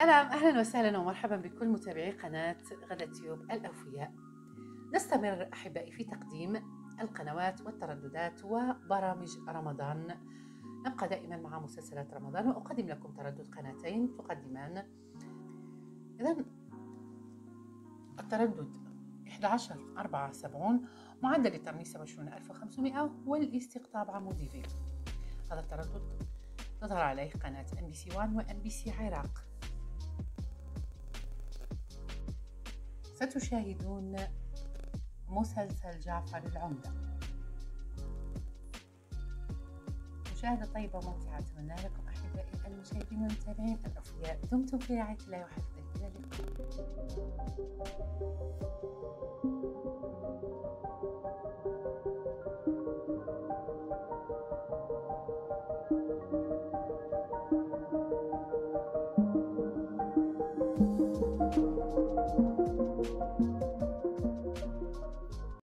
أهلا وسهلا ومرحبا بكل متابعي قناة غدا تيوب الأوفياء. نستمر أحبائي في تقديم القنوات والترددات وبرامج رمضان. نبقى دائما مع مسلسلات رمضان وأقدم لكم تردد قناتين تقدمان. إذن التردد 1174 معدل الترميز 27500 والاستقطاب عمودي في. هذا التردد تظهر عليه قناة MBC 1 و MBC عراق. ستشاهدون مسلسل جعفر العمدة. مشاهدة طيبة وممتعة أتمنى لكم أحبائي المشاهدين والمتابعين الأوفياء. دمتم في رعاية الله وحفظه. إلى اللقاء.